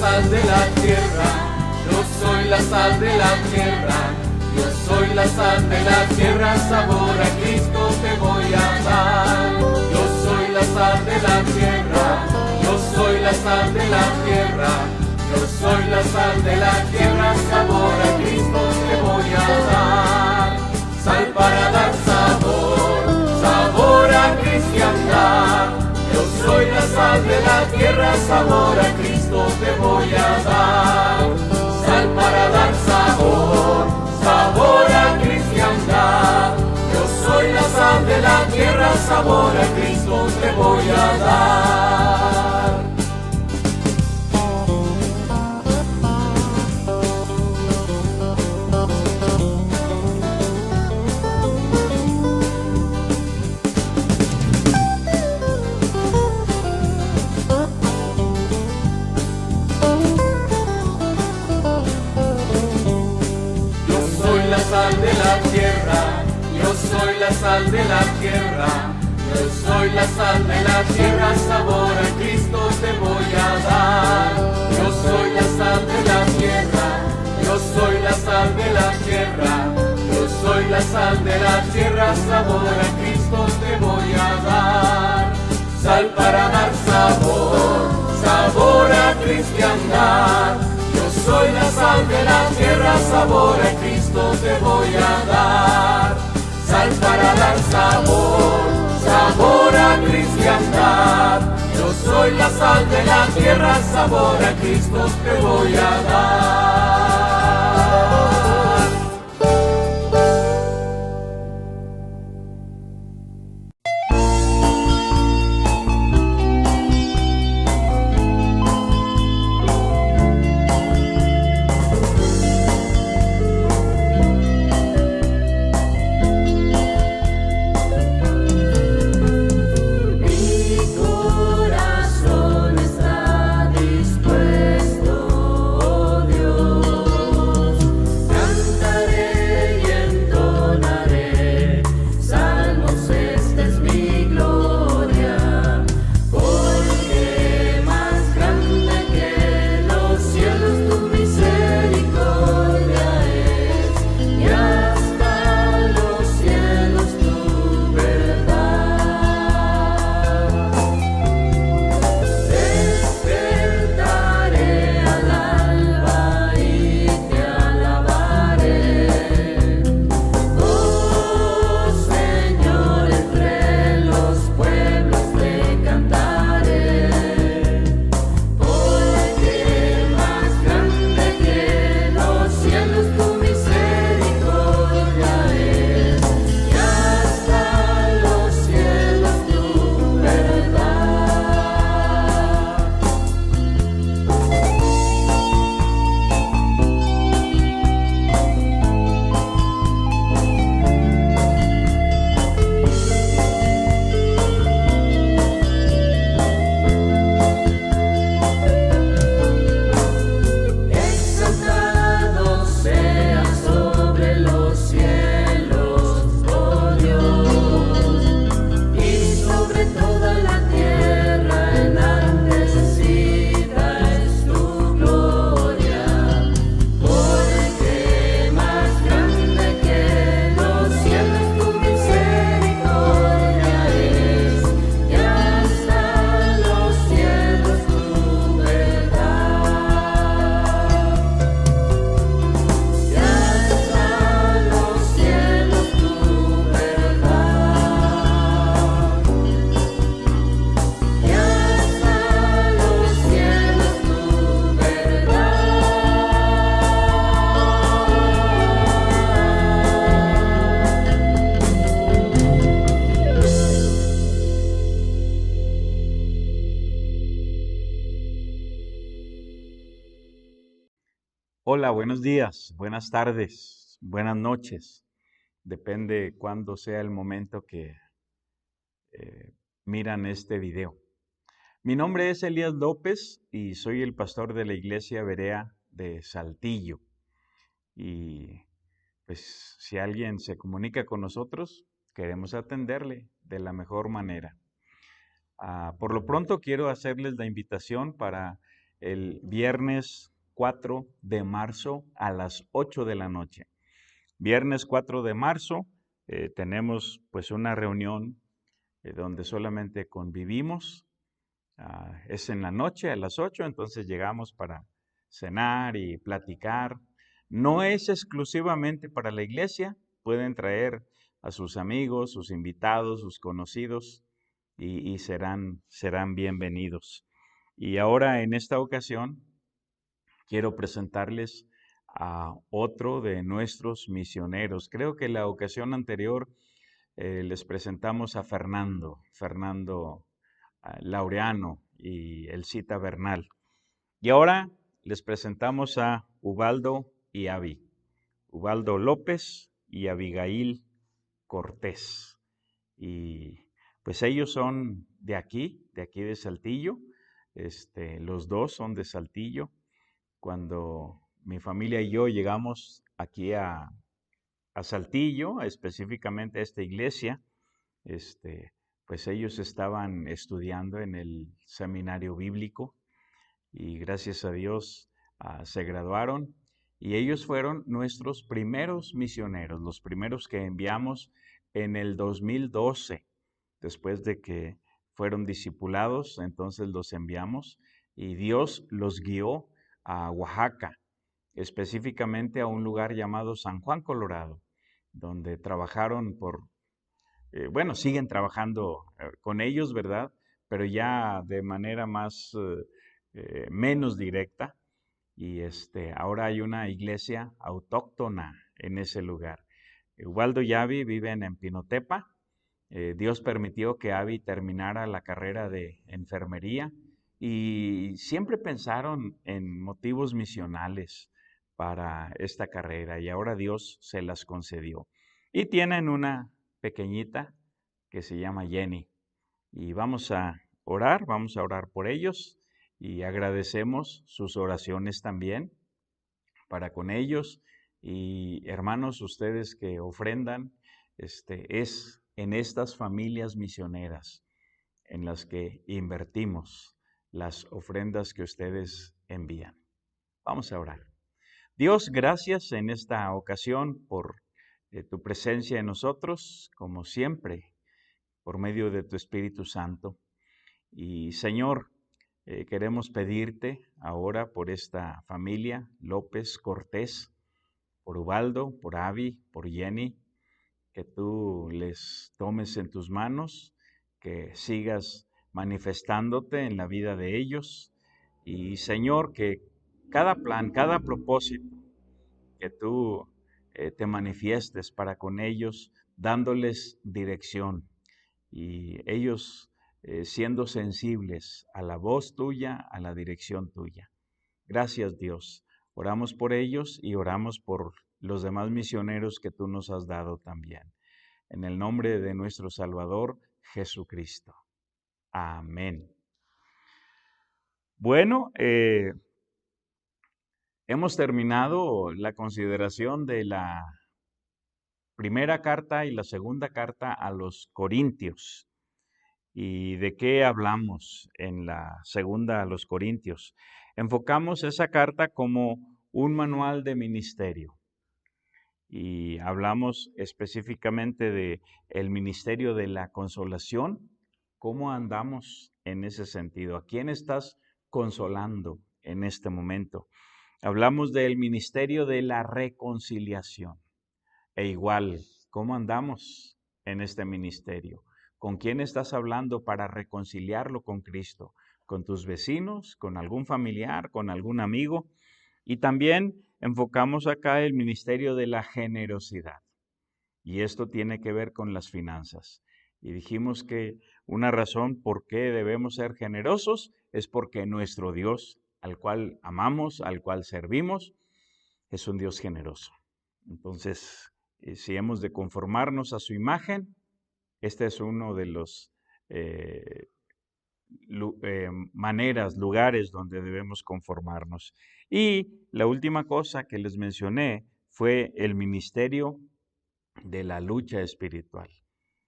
sal de la tierra, yo soy la sal de la tierra, yo soy la sal de la tierra, sabor a Cristo te voy a dar. Yo soy la sal de la tierra, yo soy la sal de la tierra, yo soy la sal de la tierra, sabor a Cristo te voy a dar. Sal para dar sabor, sabor a cristiandad. Yo soy la sal de la tierra, sabor a Cristo te voy a dar. Sal para dar sabor, sabor a cristiandad. Yo soy la sal de la tierra, sabor a Cristo te voy a dar. Sal de la tierra, yo soy la sal de la tierra, yo soy la sal de la tierra, sabor a Cristo te voy a dar. Yo soy la sal de la tierra, yo soy la sal de la tierra, yo soy la sal de la tierra, sabor a Cristo te voy a dar. Sal para dar sabor, sabor a cristiandad. Yo soy la sal de la tierra, sabor a Cristo te voy a dar. Sal para dar sabor, sabor a cristiandad. Yo soy la sal de la tierra, sabor a Cristo te voy a dar. Dispuesto, oh Dios. Hola, buenos días, buenas tardes, buenas noches. Depende cuándo sea el momento que miran este video. Mi nombre es Elías López y soy el pastor de la Iglesia Berea de Saltillo. Y pues si alguien se comunica con nosotros, queremos atenderle de la mejor manera. Por lo pronto quiero hacerles la invitación para el viernes 4 de marzo a las 8 de la noche. Viernes 4 de marzo tenemos pues una reunión donde solamente convivimos. Es en la noche a las 8, entonces llegamos para cenar y platicar. No es exclusivamente para la iglesia, pueden traer a sus amigos, sus invitados, sus conocidos y serán bienvenidos. Y ahora en esta ocasión quiero presentarles a otro de nuestros misioneros. Creo que la ocasión anterior les presentamos a Fernando Laureano y Elcita Bernal. Y ahora les presentamos a Ubaldo y Avi, Ubaldo López y Abigail Cortés. Y pues ellos son de aquí de Saltillo. Los dos son de Saltillo. Cuando mi familia y yo llegamos aquí a Saltillo, específicamente a esta iglesia, pues ellos estaban estudiando en el seminario bíblico y gracias a Dios se graduaron y ellos fueron nuestros primeros misioneros, los primeros que enviamos en el 2012, después de que fueron discipulados, entonces los enviamos y Dios los guió a Oaxaca, específicamente a un lugar llamado San Juan, Colorado, donde trabajaron siguen trabajando con ellos, ¿verdad? Pero ya de manera menos directa. Y ahora hay una iglesia autóctona en ese lugar. Ubaldo y Avi viven en Pinotepa. Dios permitió que Avi terminara la carrera de enfermería y siempre pensaron en motivos misionales para esta carrera y ahora Dios se las concedió. Y tienen una pequeñita que se llama Jenny. Y vamos a orar por ellos y agradecemos sus oraciones también para con ellos. Y hermanos, ustedes que ofrendan, es en estas familias misioneras en las que invertimos las ofrendas que ustedes envían. Vamos a orar. Dios, gracias en esta ocasión por tu presencia en nosotros, como siempre, por medio de tu Espíritu Santo. Y Señor, queremos pedirte ahora por esta familia, López Cortés, por Ubaldo, por Avi, por Jenny, que tú les tomes en tus manos, que sigas manifestándote en la vida de ellos. Y Señor, que cada plan, cada propósito que tú te manifiestes para con ellos, dándoles dirección y ellos siendo sensibles a la voz tuya, a la dirección tuya. Gracias, Dios. Oramos por ellos y oramos por los demás misioneros que tú nos has dado también. En el nombre de nuestro Salvador, Jesucristo. Amén. Bueno, hemos terminado la consideración de la primera carta y la segunda carta a los Corintios. ¿Y de qué hablamos en la segunda a los Corintios? Enfocamos esa carta como un manual de ministerio y hablamos específicamente de el ministerio de la consolación. ¿Cómo andamos en ese sentido? ¿A quién estás consolando en este momento? Hablamos del ministerio de la reconciliación. E igual, ¿cómo andamos en este ministerio? ¿Con quién estás hablando para reconciliarlo con Cristo? ¿Con tus vecinos? ¿Con algún familiar? ¿Con algún amigo? Y también enfocamos acá el ministerio de la generosidad. Y esto tiene que ver con las finanzas. Y dijimos que una razón por qué debemos ser generosos es porque nuestro Dios, al cual amamos, al cual servimos, es un Dios generoso. Entonces, si hemos de conformarnos a su imagen, este es uno de los maneras, lugares donde debemos conformarnos. Y la última cosa que les mencioné fue el ministerio de la lucha espiritual.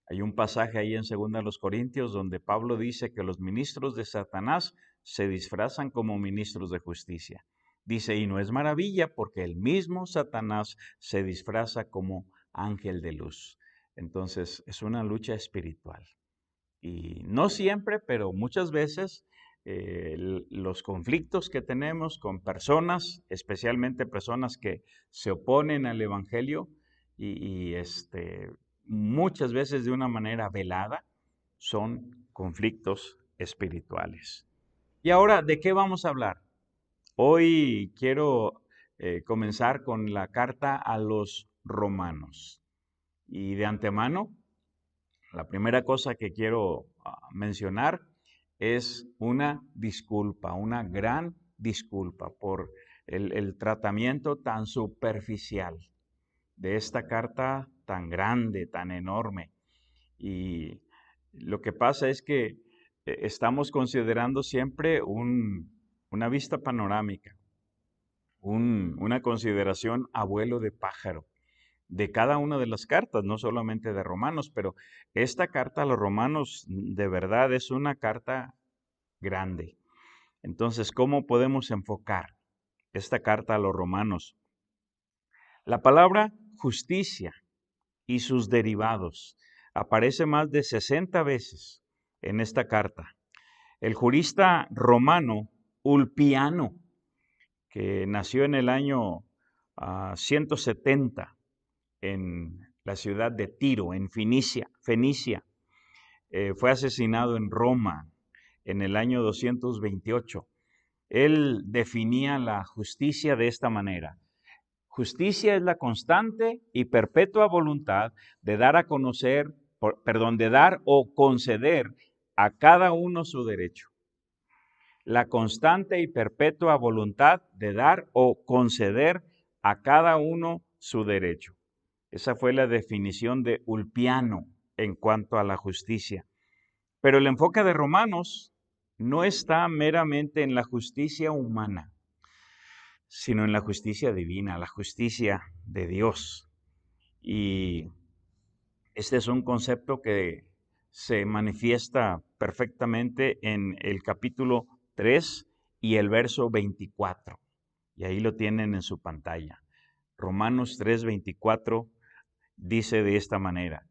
Hay un pasaje ahí en 2 Corintios donde Pablo dice que los ministros de Satanás se disfrazan como ministros de justicia. Dice, y no es maravilla porque el mismo Satanás se disfraza como ángel de luz. Entonces, es una lucha espiritual. Y no siempre, pero muchas veces los conflictos que tenemos con personas, especialmente personas que se oponen al Evangelio y muchas veces de una manera velada, son conflictos espirituales. Y ahora, ¿de qué vamos a hablar? Hoy quiero comenzar con la carta a los romanos. Y de antemano, la primera cosa que quiero mencionar es una disculpa, una gran disculpa por el tratamiento tan superficial de esta carta tan grande, tan enorme. Y lo que pasa es que estamos considerando siempre una vista panorámica, una consideración a vuelo de pájaro de cada una de las cartas, no solamente de Romanos, pero esta carta a los Romanos de verdad es una carta grande. Entonces, ¿cómo podemos enfocar esta carta a los Romanos? La palabra justicia y sus derivados aparece más de 60 veces en esta carta. El jurista romano Ulpiano, que nació en el año 170 en la ciudad de Tiro, en Fenicia, fue asesinado en Roma en el año 228. Él definía la justicia de esta manera. Justicia es la constante y perpetua voluntad de dar a conocer, de dar o conceder a cada uno su derecho. La constante y perpetua voluntad de dar o conceder a cada uno su derecho. Esa fue la definición de Ulpiano en cuanto a la justicia. Pero el enfoque de Romanos no está meramente en la justicia humana, sino en la justicia divina, la justicia de Dios. Y este es un concepto que se manifiesta perfectamente en el capítulo 3 y el verso 24. Y ahí lo tienen en su pantalla. Romanos 3:24 dice de esta manera: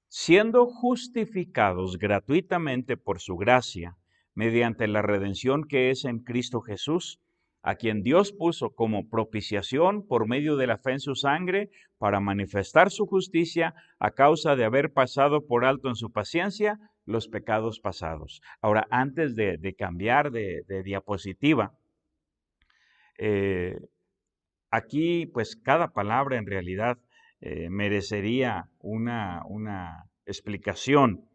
siendo justificados gratuitamente por su gracia, mediante la redención que es en Cristo Jesús, a quien Dios puso como propiciación por medio de la fe en su sangre, para manifestar su justicia a causa de haber pasado por alto en su paciencia los pecados pasados. Ahora, antes de cambiar de diapositiva, aquí pues cada palabra en realidad merecería una explicación,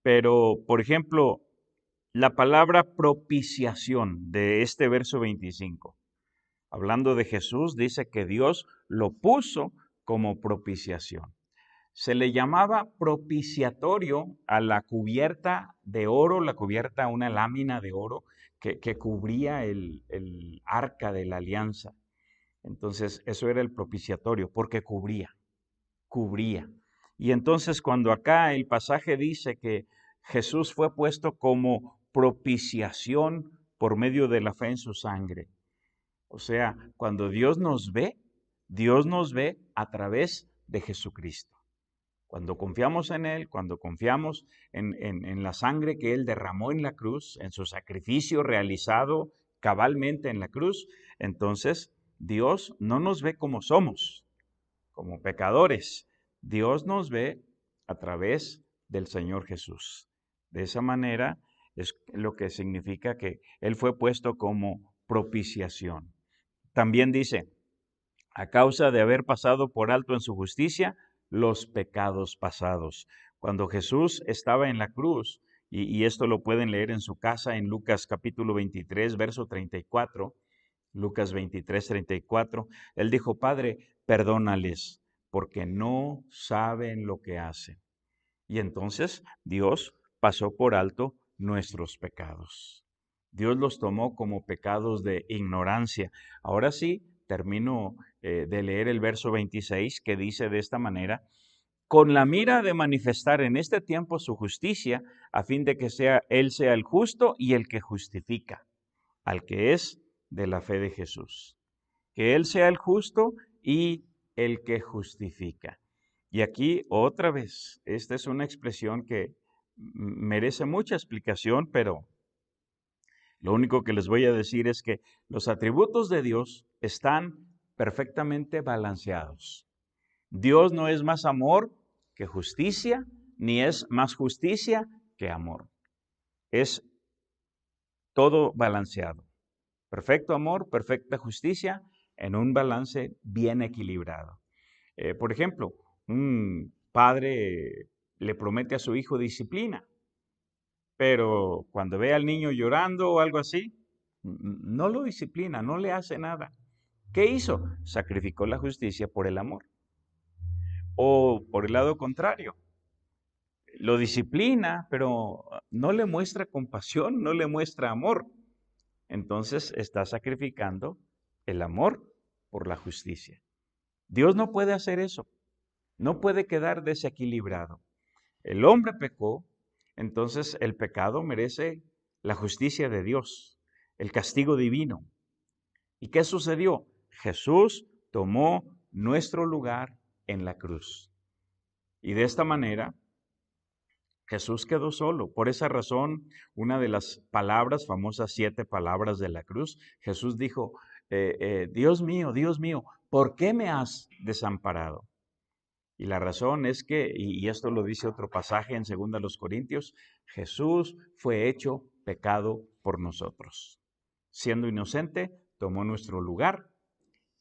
pero por ejemplo, la palabra propiciación de este verso 25, hablando de Jesús, dice que Dios lo puso como propiciación. Se le llamaba propiciatorio a la cubierta de oro, una lámina de oro que cubría el arca de la alianza. Entonces, eso era el propiciatorio, porque cubría. Y entonces, cuando acá el pasaje dice que Jesús fue puesto como propiciación por medio de la fe en su sangre, o sea, cuando Dios nos ve a través de Jesucristo. Cuando confiamos en Él, cuando confiamos en la sangre que Él derramó en la cruz, en su sacrificio realizado cabalmente en la cruz, entonces Dios no nos ve como somos, como pecadores. Dios nos ve a través del Señor Jesús. De esa manera es lo que significa que Él fue puesto como propiciación. También dice, a causa de haber pasado por alto en su justicia los pecados pasados. Cuando Jesús estaba en la cruz, y esto lo pueden leer en su casa en Lucas capítulo 23, verso 34, Lucas 23:34, Él dijo, Padre, perdónales, porque no saben lo que hacen. Y entonces Dios pasó por alto nuestros pecados. Dios los tomó como pecados de ignorancia. Ahora sí, termino de leer el verso 26 que dice de esta manera, con la mira de manifestar en este tiempo su justicia, a fin de que Él sea el justo y el que justifica, al que es de la fe de Jesús. Que Él sea el justo y el que justifica. Y aquí otra vez, esta es una expresión que merece mucha explicación, pero lo único que les voy a decir es que los atributos de Dios están perfectamente balanceados. Dios no es más amor que justicia, ni es más justicia que amor. Es todo balanceado. Perfecto amor, perfecta justicia, en un balance bien equilibrado. Por ejemplo, un padre le promete a su hijo disciplina, pero cuando ve al niño llorando o algo así, no lo disciplina, no le hace nada. ¿Qué hizo? Sacrificó la justicia por el amor. O por el lado contrario, lo disciplina, pero no le muestra compasión, no le muestra amor. Entonces está sacrificando el amor por la justicia. Dios no puede hacer eso, no puede quedar desequilibrado. El hombre pecó, entonces el pecado merece la justicia de Dios, el castigo divino. ¿Y qué sucedió? Jesús tomó nuestro lugar en la cruz. Y de esta manera, Jesús quedó solo. Por esa razón, una de las palabras, famosas 7 palabras de la cruz, Jesús dijo, Dios mío, ¿por qué me has desamparado? Y la razón es que, y esto lo dice otro pasaje en 2 Corintios, Jesús fue hecho pecado por nosotros. Siendo inocente, tomó nuestro lugar,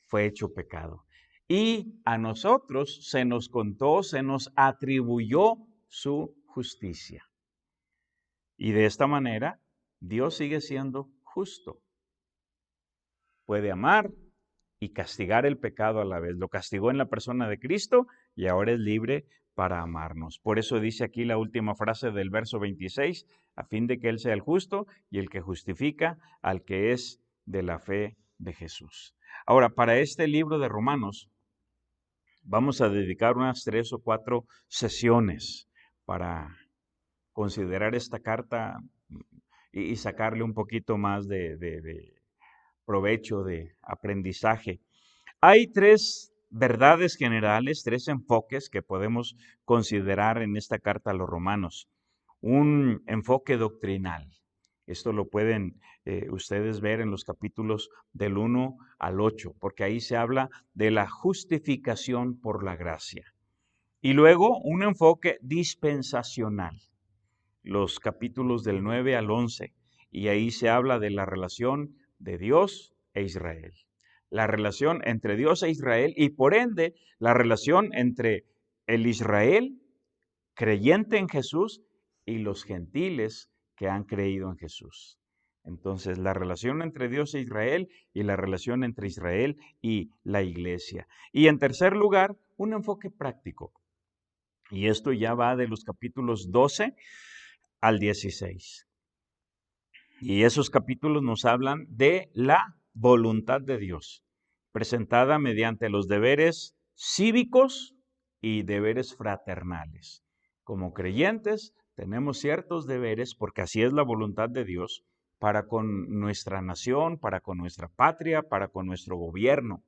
fue hecho pecado. Y a nosotros se nos contó, se nos atribuyó su justicia. Y de esta manera, Dios sigue siendo justo. Puede amar y castigar el pecado a la vez. Lo castigó en la persona de Cristo y ahora es libre para amarnos. Por eso dice aquí la última frase del verso 26, a fin de que Él sea el justo y el que justifica al que es de la fe de Jesús. Ahora, para este libro de Romanos, vamos a dedicar unas 3 o 4 sesiones para considerar esta carta y sacarle un poquito más de provecho, de aprendizaje. Hay 3 verdades generales, 3 enfoques que podemos considerar en esta carta a los romanos. Un enfoque doctrinal. Esto lo pueden ustedes ver en los capítulos del 1 al 8, porque ahí se habla de la justificación por la gracia. Y luego un enfoque dispensacional, los capítulos del 9 al 11, y ahí se habla de la relación de Dios e Israel. La relación entre Dios e Israel y por ende la relación entre el Israel creyente en Jesús y los gentiles que han creído en Jesús. Entonces, la relación entre Dios e Israel y la relación entre Israel y la iglesia. Y en tercer lugar, un enfoque práctico. Y esto ya va de los capítulos 12 al 16. Y esos capítulos nos hablan de la voluntad de Dios, presentada mediante los deberes cívicos y deberes fraternales. Como creyentes tenemos ciertos deberes, porque así es la voluntad de Dios, para con nuestra nación, para con nuestra patria, para con nuestro gobierno.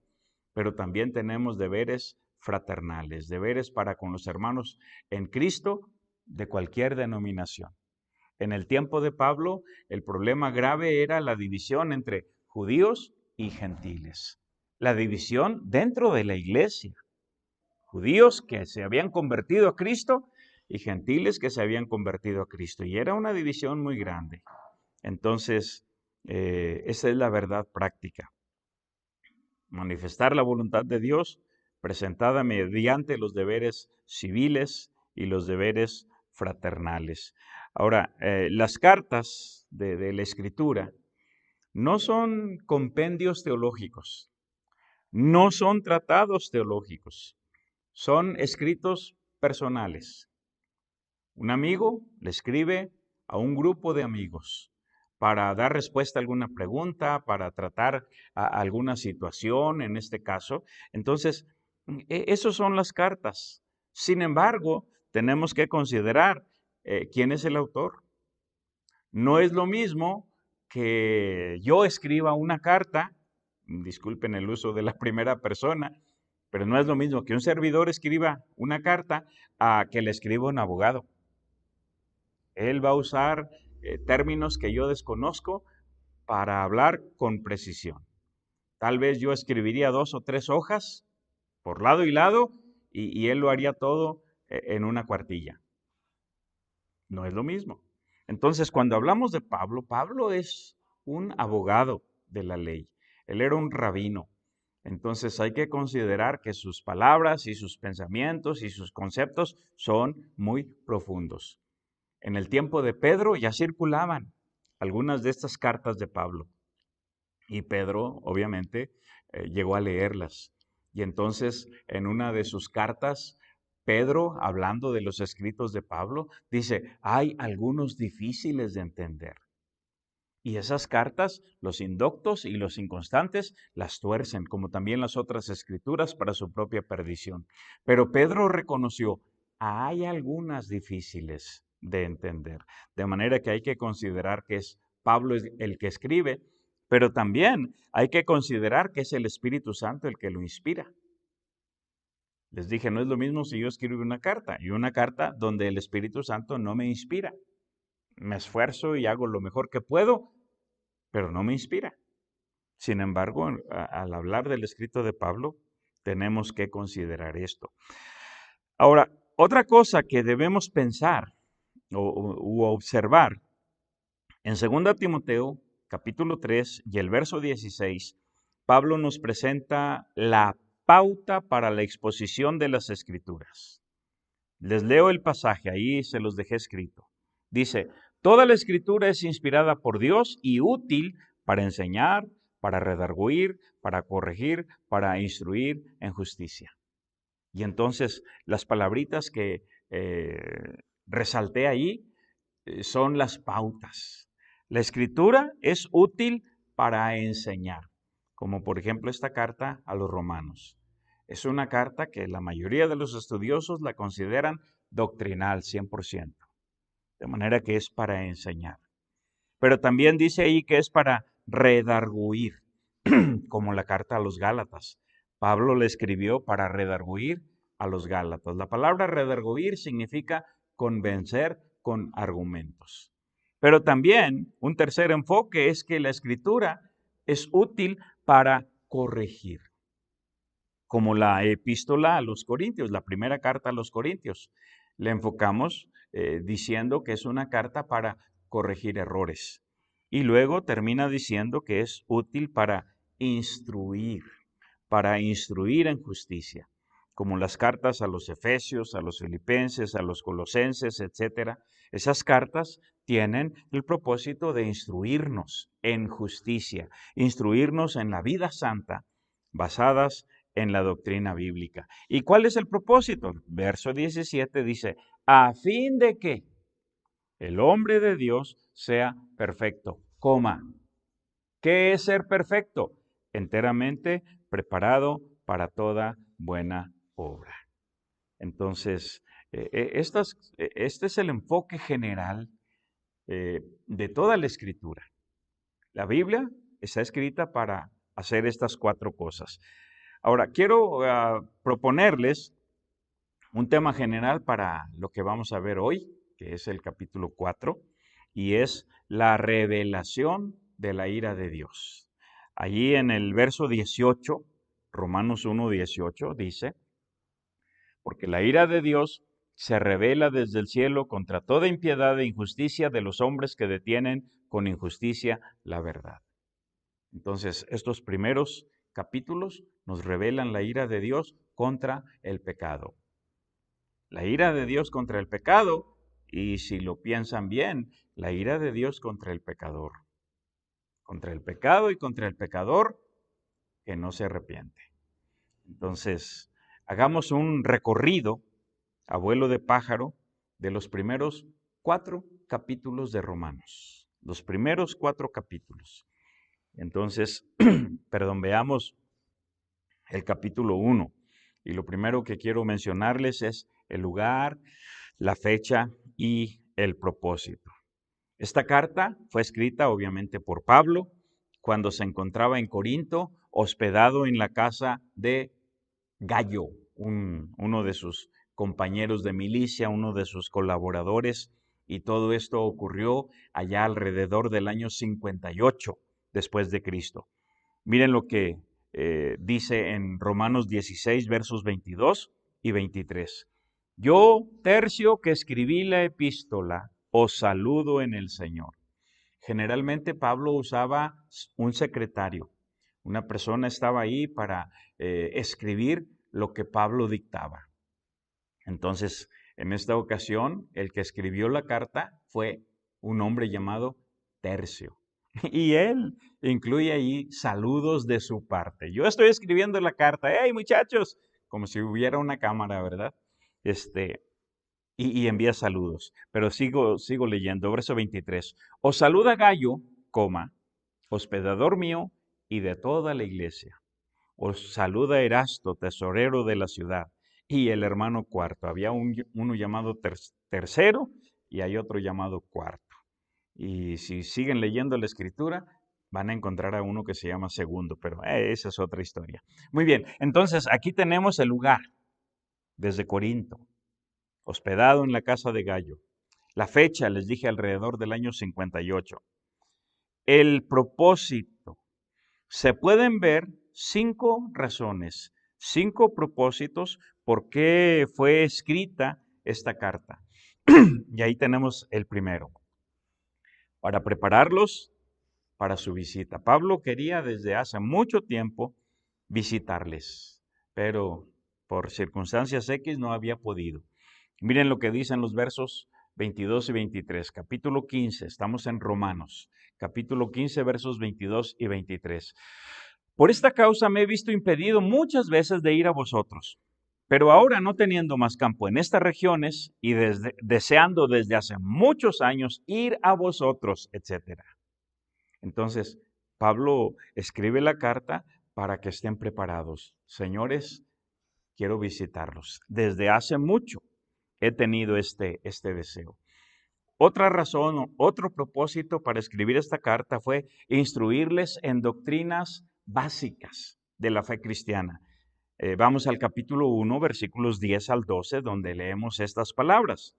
Pero también tenemos deberes fraternales, deberes para con los hermanos en Cristo de cualquier denominación. En el tiempo de Pablo, el problema grave era la división entre judíos y gentiles. La división dentro de la iglesia. Judíos que se habían convertido a Cristo y gentiles que se habían convertido a Cristo. Y era una división muy grande. Entonces, esa es la verdad práctica. Manifestar la voluntad de Dios presentada mediante los deberes civiles y los deberes fraternales. Ahora, las cartas de la Escritura no son compendios teológicos, no son tratados teológicos, son escritos personales. Un amigo le escribe a un grupo de amigos para dar respuesta a alguna pregunta, para tratar alguna situación en este caso. Entonces, esas son las cartas. Sin embargo, tenemos que considerar quién es el autor. No es lo mismo que yo escriba una carta, disculpen el uso de la primera persona, pero no es lo mismo que un servidor escriba una carta a que le escriba un abogado. Él va a usar términos que yo desconozco para hablar con precisión. Tal vez yo escribiría 2 o 3 hojas por lado y lado y él lo haría todo en una cuartilla. No es lo mismo. Entonces, cuando hablamos de Pablo, Pablo es un abogado de la ley. Él era un rabino. Entonces hay que considerar que sus palabras y sus pensamientos y sus conceptos son muy profundos. En el tiempo de Pedro ya circulaban algunas de estas cartas de Pablo. Y Pedro, obviamente, llegó a leerlas. Y entonces, en una de sus cartas, Pedro, hablando de los escritos de Pablo, dice, hay algunos difíciles de entender. Y esas cartas, los indoctos y los inconstantes las tuercen, como también las otras escrituras, para su propia perdición. Pero Pedro reconoció, hay algunas difíciles de entender. De manera que hay que considerar que es Pablo el que escribe, pero también hay que considerar que es el Espíritu Santo el que lo inspira. Les dije, no es lo mismo si yo escribo una carta y una carta donde el Espíritu Santo no me inspira. Me esfuerzo y hago lo mejor que puedo, pero no me inspira. Sin embargo, al hablar del escrito de Pablo, tenemos que considerar esto. Ahora, otra cosa que debemos pensar u observar, en 2 Timoteo, capítulo 3 y el verso 16, Pablo nos presenta la pauta para la exposición de las Escrituras. Les leo el pasaje, ahí se los dejé escrito. Dice, toda la Escritura es inspirada por Dios y útil para enseñar, para redarguir, para corregir, para instruir en justicia. Y entonces las palabritas que resalté ahí son las pautas. La Escritura es útil para enseñar, como por ejemplo esta carta a los romanos. Es una carta que la mayoría de los estudiosos la consideran doctrinal 100%, de manera que es para enseñar. Pero también dice ahí que es para redarguir, como la carta a los Gálatas. Pablo le escribió para redarguir a los Gálatas. La palabra redarguir significa convencer con argumentos. Pero también un tercer enfoque es que la Escritura es útil para corregir, como la epístola a los Corintios, la primera carta a los Corintios. Le enfocamos diciendo que es una carta para corregir errores. Y luego termina diciendo que es útil para instruir en justicia, como las cartas a los Efesios, a los Filipenses, a los Colosenses, etc. Esas cartas tienen el propósito de instruirnos en justicia, instruirnos en la vida santa, basadas en la doctrina bíblica. ¿Y cuál es el propósito? Verso 17 dice, a fin de que el hombre de Dios sea perfecto, coma. ¿Qué es ser perfecto? Enteramente preparado para toda buena obra. Entonces, este es el enfoque general de toda la Escritura. La Biblia está escrita para hacer estas 4 cosas. Ahora, quiero proponerles un tema general para lo que vamos a ver hoy, que es el capítulo 4, y es la revelación de la ira de Dios. Allí en el verso 18, Romanos 1:18, dice, porque la ira de Dios se revela desde el cielo contra toda impiedad e injusticia de los hombres que detienen con injusticia la verdad. Entonces, estos primeros capítulos nos revelan la ira de Dios contra el pecado. La ira de Dios contra el pecado, y si lo piensan bien, la ira de Dios contra el pecador. contra el pecado y contra el pecador que no se arrepiente. Entonces, hagamos un recorrido a vuelo de pájaro de los primeros 4 capítulos de Romanos. Los primeros 4 capítulos. Entonces, veamos el capítulo 1. Y lo primero que quiero mencionarles es el lugar, la fecha y el propósito. Esta carta fue escrita obviamente por Pablo cuando se encontraba en Corinto, hospedado en la casa de Gayo, uno de sus compañeros de milicia, uno de sus colaboradores, y todo esto ocurrió allá alrededor del año 58 después de Cristo. Miren lo que dice en Romanos 16, versos 22 y 23. Yo, Tercio, que escribí la epístola, os saludo en el Señor. Generalmente Pablo usaba un secretario. Una persona estaba ahí para escribir lo que Pablo dictaba. Entonces, en esta ocasión, el que escribió la carta fue un hombre llamado Tercio. Y él incluye ahí saludos de su parte. Yo estoy escribiendo la carta. ¡Hey, muchachos! Como si hubiera una cámara, ¿verdad? Y envía saludos. Pero sigo leyendo. Verso 23. Os saluda Gayo, hospedador mío y de toda la iglesia. Os saluda Erasto, tesorero de la ciudad, y el hermano Cuarto. Había uno llamado Tercero y hay otro llamado Cuarto. Y si siguen leyendo la escritura, van a encontrar a uno que se llama Segundo, pero esa es otra historia. Muy bien, entonces aquí tenemos el lugar, desde Corinto, hospedado en la casa de Gayo. La fecha, les dije, alrededor del año 58. El propósito. Se pueden ver 5 razones, 5 propósitos por qué fue escrita esta carta. Y ahí tenemos el primero. Para prepararlos para su visita. Pablo quería desde hace mucho tiempo visitarles, pero por circunstancias X no había podido. Miren lo que dicen los versos 22 y 23, capítulo 15, estamos en Romanos, capítulo 15, versos 22 y 23. Por esta causa me he visto impedido muchas veces de ir a vosotros, pero ahora no teniendo más campo en estas regiones y deseando desde hace muchos años ir a vosotros, etc. Entonces, Pablo escribe la carta para que estén preparados. Señores, quiero visitarlos. Desde hace mucho he tenido este deseo. Otra razón, otro propósito para escribir esta carta fue instruirles en doctrinas básicas de la fe cristiana. Vamos al capítulo 1, versículos 10 al 12, donde leemos estas palabras.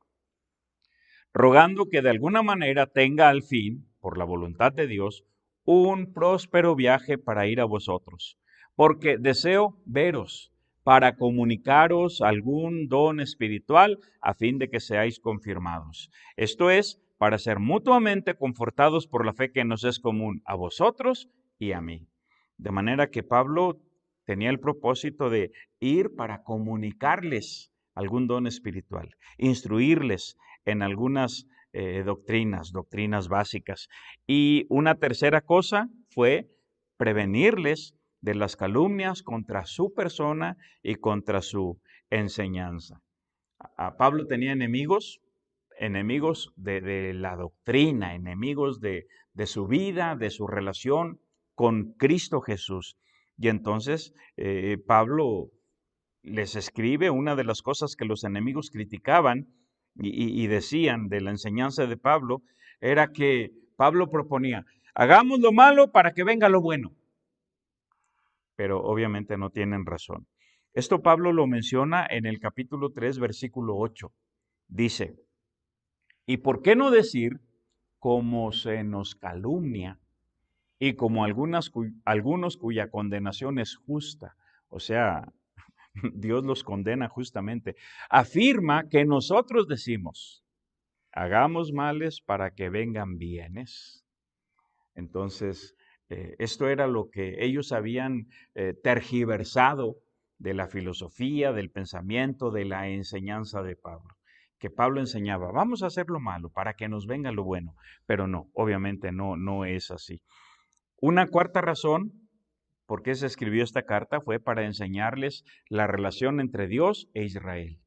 Rogando que de alguna manera tenga al fin, por la voluntad de Dios, un próspero viaje para ir a vosotros, porque deseo veros para comunicaros algún don espiritual a fin de que seáis confirmados. Esto es, para ser mutuamente confortados por la fe que nos es común a vosotros y a mí. De manera que Pablo tenía el propósito de ir para comunicarles algún don espiritual, instruirles en algunas doctrinas básicas. Y una tercera cosa fue prevenirles de las calumnias contra su persona y contra su enseñanza. Pablo tenía enemigos de la doctrina, enemigos de su vida, de su relación con Cristo Jesús. Y entonces Pablo les escribe una de las cosas que los enemigos criticaban y decían de la enseñanza de Pablo, era que Pablo proponía, hagamos lo malo para que venga lo bueno. Pero obviamente no tienen razón. Esto Pablo lo menciona en el capítulo 3, versículo 8. Dice, ¿y por qué no decir como se nos calumnia y como algunos cuya condenación es justa? O sea, Dios los condena justamente. Afirma que nosotros decimos, hagamos males para que vengan bienes. Entonces, esto era lo que ellos habían tergiversado de la filosofía, del pensamiento, de la enseñanza de Pablo. Que Pablo enseñaba, vamos a hacer lo malo para que nos venga lo bueno. Pero no, obviamente no es así. Una cuarta razón por qué se escribió esta carta fue para enseñarles la relación entre Dios e Israel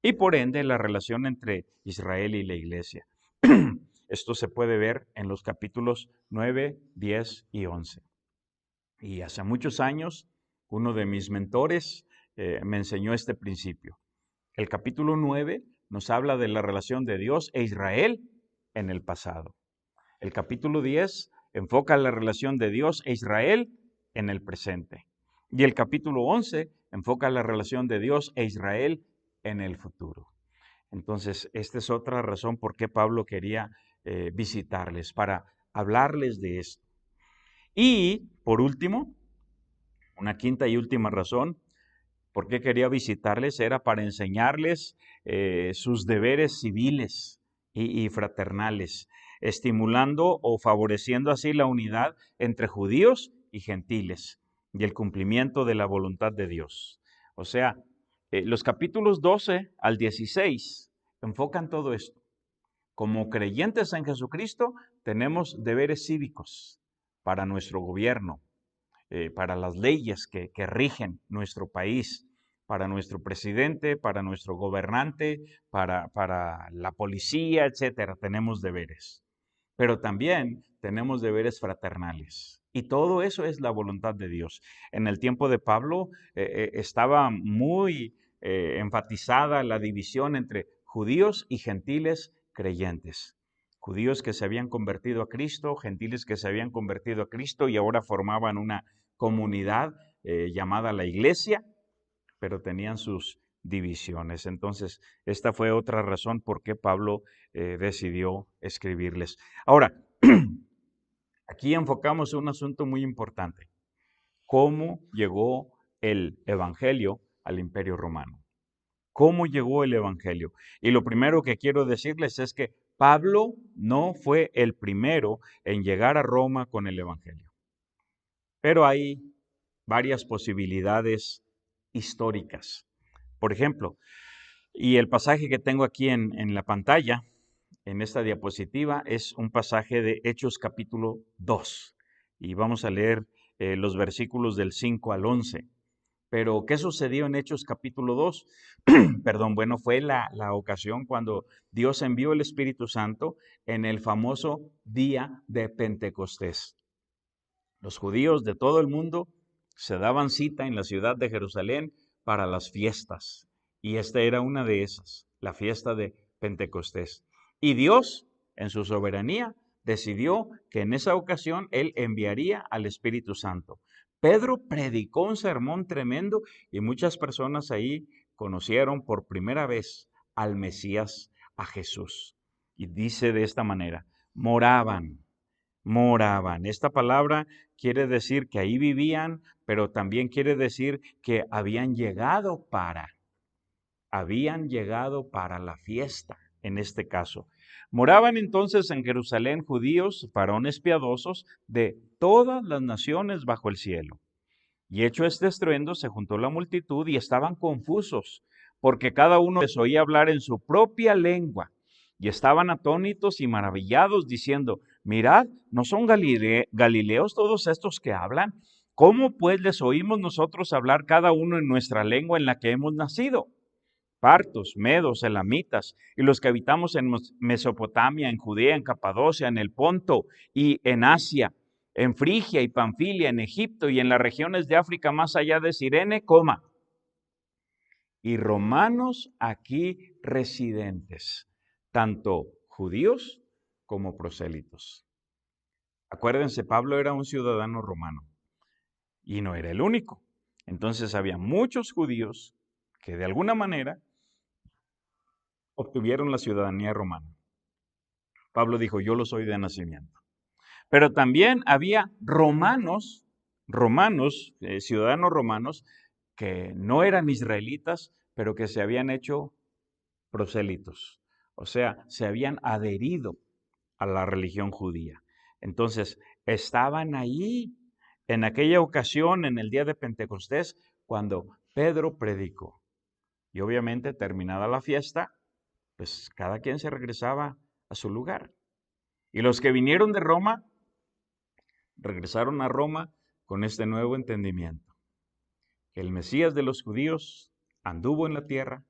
y por ende la relación entre Israel y la iglesia. Esto se puede ver en los capítulos 9, 10 y 11. Y hace muchos años, uno de mis mentores me enseñó este principio. El capítulo 9 nos habla de la relación de Dios e Israel en el pasado. El capítulo 10 enfoca la relación de Dios e Israel en el presente. Y el capítulo 11 enfoca la relación de Dios e Israel en el futuro. Entonces, esta es otra razón por qué Pablo quería visitarles, para hablarles de esto. Y, por último, una quinta y última razón por qué quería visitarles era para enseñarles sus deberes civiles y fraternales, estimulando o favoreciendo así la unidad entre judíos y gentiles y el cumplimiento de la voluntad de Dios. O sea, los capítulos 12 al 16 enfocan todo esto. Como creyentes en Jesucristo, tenemos deberes cívicos para nuestro gobierno, para las leyes que rigen nuestro país, para nuestro presidente, para nuestro gobernante, para la policía, etcétera. Tenemos deberes. Pero también tenemos deberes fraternales. Y todo eso es la voluntad de Dios. En el tiempo de Pablo estaba muy enfatizada la división entre judíos y gentiles creyentes. Judíos que se habían convertido a Cristo, gentiles que se habían convertido a Cristo y ahora formaban una comunidad llamada la iglesia, pero tenían sus divisiones. Entonces, esta fue otra razón por qué Pablo decidió escribirles. Ahora, aquí enfocamos un asunto muy importante. ¿Cómo llegó el Evangelio al Imperio Romano? ¿Cómo llegó el Evangelio? Y lo primero que quiero decirles es que Pablo no fue el primero en llegar a Roma con el Evangelio. Pero hay varias posibilidades históricas. Por ejemplo, y el pasaje que tengo aquí en la pantalla, en esta diapositiva, es un pasaje de Hechos capítulo 2. Y vamos a leer los versículos del 5 al 11. Pero, ¿qué sucedió en Hechos capítulo 2? Perdón, bueno, fue la ocasión cuando Dios envió el Espíritu Santo en el famoso día de Pentecostés. Los judíos de todo el mundo se daban cita en la ciudad de Jerusalén para las fiestas. Y esta era una de esas, la fiesta de Pentecostés. Y Dios, en su soberanía, decidió que en esa ocasión Él enviaría al Espíritu Santo. Pedro predicó un sermón tremendo y muchas personas ahí conocieron por primera vez al Mesías, a Jesús. Y dice de esta manera, moraban. Esta palabra quiere decir que ahí vivían, pero también quiere decir que habían llegado para la fiesta, en este caso. Moraban entonces en Jerusalén judíos, varones piadosos de todas las naciones bajo el cielo. Y hecho este estruendo, se juntó la multitud y estaban confusos, porque cada uno les oía hablar en su propia lengua. Y estaban atónitos y maravillados, diciendo, mirad, ¿no son galileos todos estos que hablan? ¿Cómo pues les oímos nosotros hablar cada uno en nuestra lengua en la que hemos nacido? Partos, medos, elamitas, y los que habitamos en Mesopotamia, en Judea, en Capadocia, en el Ponto y en Asia, en Frigia y Panfilia, en Egipto y en las regiones de África más allá de Cirene, y romanos aquí residentes, tanto judíos como prosélitos. Acuérdense, Pablo era un ciudadano romano y no era el único. Entonces había muchos judíos que de alguna manera obtuvieron la ciudadanía romana. Pablo dijo, yo lo soy de nacimiento. Pero también había romanos, ciudadanos romanos, que no eran israelitas, pero que se habían hecho prosélitos. O sea, se habían adherido a la religión judía. Entonces, estaban ahí en aquella ocasión, en el día de Pentecostés, cuando Pedro predicó. Y obviamente, terminada la fiesta, pues cada quien se regresaba a su lugar. Y los que vinieron de Roma regresaron a Roma con este nuevo entendimiento, que el Mesías de los judíos anduvo en la tierra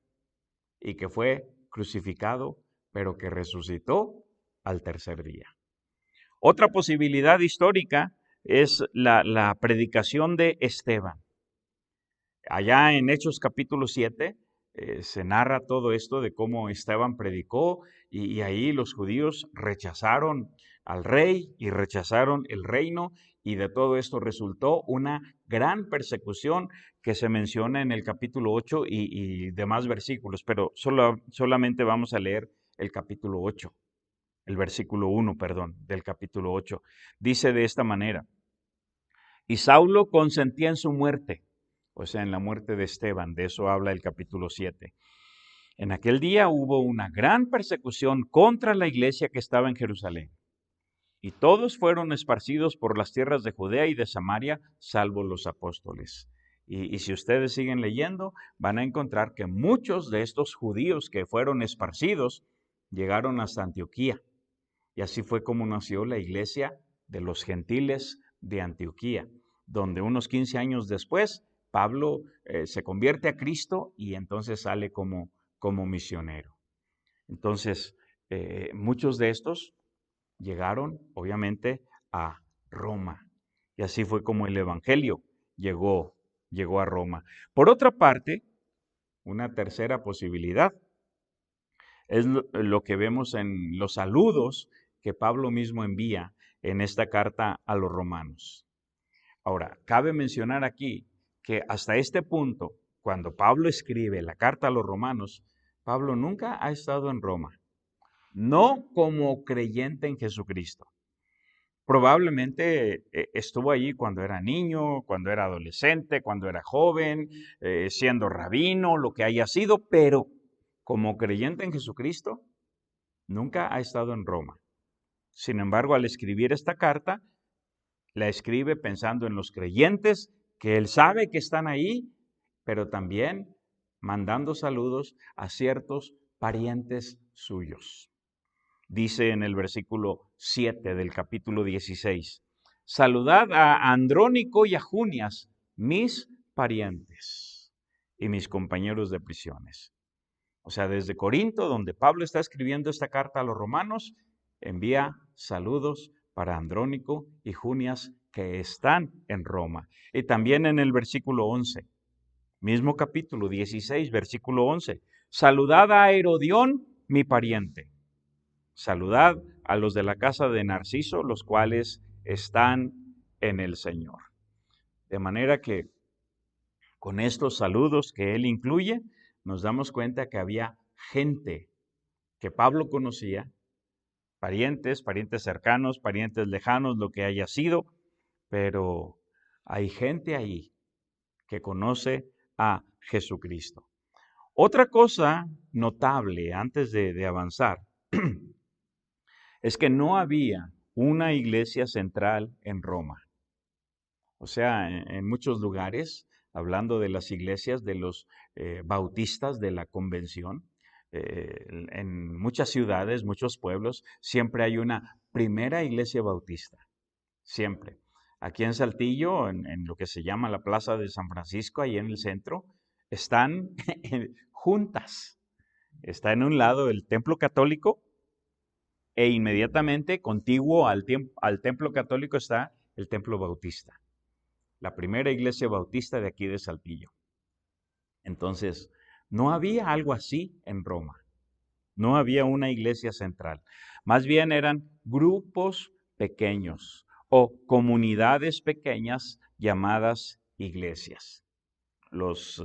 y que fue crucificado, pero que resucitó al tercer día. Otra posibilidad histórica es la predicación de Esteban. Allá en Hechos capítulo 7 se narra todo esto de cómo Esteban predicó y ahí los judíos rechazaron al rey y rechazaron el reino, y de todo esto resultó una gran persecución que se menciona en el capítulo 8 y demás versículos, pero solamente vamos a leer el capítulo 8, el versículo 1, perdón, del capítulo 8. Dice de esta manera: y Saulo consentía en su muerte, o sea, en la muerte de Esteban. De eso habla el capítulo 7. En aquel día hubo una gran persecución contra la iglesia que estaba en Jerusalén, y todos fueron esparcidos por las tierras de Judea y de Samaria, salvo los apóstoles. Y si ustedes siguen leyendo, van a encontrar que muchos de estos judíos que fueron esparcidos llegaron hasta Antioquía. Y así fue como nació la iglesia de los gentiles de Antioquía, donde unos 15 años después Pablo se convierte a Cristo y entonces sale como misionero. Entonces, muchos de estos llegaron, obviamente, a Roma. Y así fue como el evangelio llegó a Roma. Por otra parte, una tercera posibilidad es lo que vemos en los saludos que Pablo mismo envía en esta carta a los romanos. Ahora, cabe mencionar aquí que hasta este punto, cuando Pablo escribe la carta a los romanos, Pablo nunca ha estado en Roma, no como creyente en Jesucristo. Probablemente estuvo allí cuando era niño, cuando era adolescente, cuando era joven, siendo rabino, lo que haya sido, pero como creyente en Jesucristo, nunca ha estado en Roma. Sin embargo, al escribir esta carta, la escribe pensando en los creyentes que él sabe que están ahí, pero también mandando saludos a ciertos parientes suyos. Dice en el versículo 7 del capítulo 16, saludad a Andrónico y a Junias, mis parientes y mis compañeros de prisiones. O sea, desde Corinto, donde Pablo está escribiendo esta carta a los romanos, envía saludos para Andrónico y Junias que están en Roma. Y también en el versículo 11, mismo capítulo 16, versículo 11, saludad a Herodión, mi pariente. Saludad a los de la casa de Narciso, los cuales están en el Señor. De manera que con estos saludos que él incluye, nos damos cuenta que había gente que Pablo conocía, parientes cercanos, parientes lejanos, lo que haya sido, pero hay gente ahí que conoce a Jesucristo. Otra cosa notable antes de avanzar es que no había una iglesia central en Roma. O sea, en muchos lugares, hablando de las iglesias de los bautistas de la convención, en muchas ciudades, muchos pueblos, siempre hay una primera iglesia bautista, siempre. Aquí en Saltillo, en lo que se llama la Plaza de San Francisco, ahí en el centro, están juntas. Está en un lado el templo católico e inmediatamente contiguo al templo católico está el templo bautista, la primera iglesia bautista de aquí de Saltillo. Entonces, no había algo así en Roma. No había una iglesia central. Más bien eran grupos pequeños o comunidades pequeñas llamadas iglesias. Los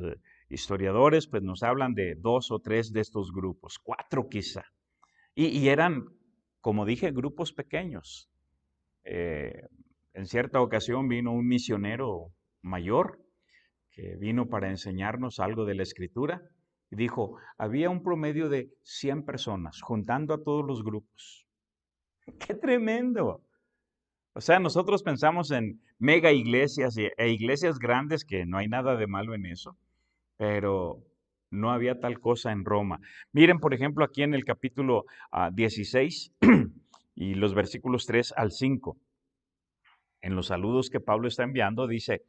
historiadores pues nos hablan de 2 o 3 de estos grupos, 4 quizá. Y eran, como dije, grupos pequeños. En cierta ocasión vino un misionero mayor que vino para enseñarnos algo de la Escritura y dijo, había un promedio de 100 personas, juntando a todos los grupos. ¡Qué tremendo! O sea, nosotros pensamos en mega iglesias e iglesias grandes, que no hay nada de malo en eso, pero no había tal cosa en Roma. Miren, por ejemplo, aquí en el capítulo 16 y los versículos 3 al 5. en los saludos que Pablo está enviando, dice: